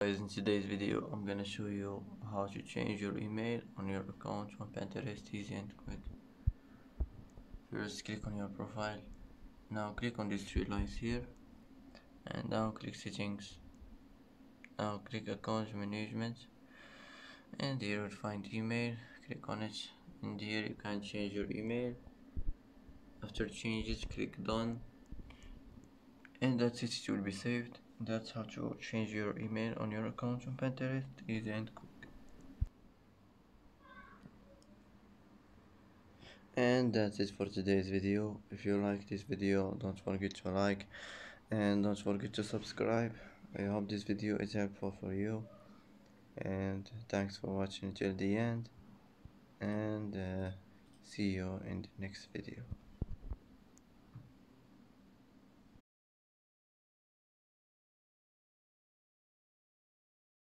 Guys, in today's video I'm gonna show you how to change your email on your account on Pinterest, easy and quick. First click on your profile. Now click on these three lines here and now click settings. Now click account management and here you'll find email. Click on it and here you can change your email. After changes, click done and that's it, it will be saved. That's how to change your email on your account on Pinterest, easy and quick. And that's it for today's video. If you like this video, don't forget to like and don't forget to subscribe. I hope this video is helpful for you, and thanks for watching till the end, and see you in the next video.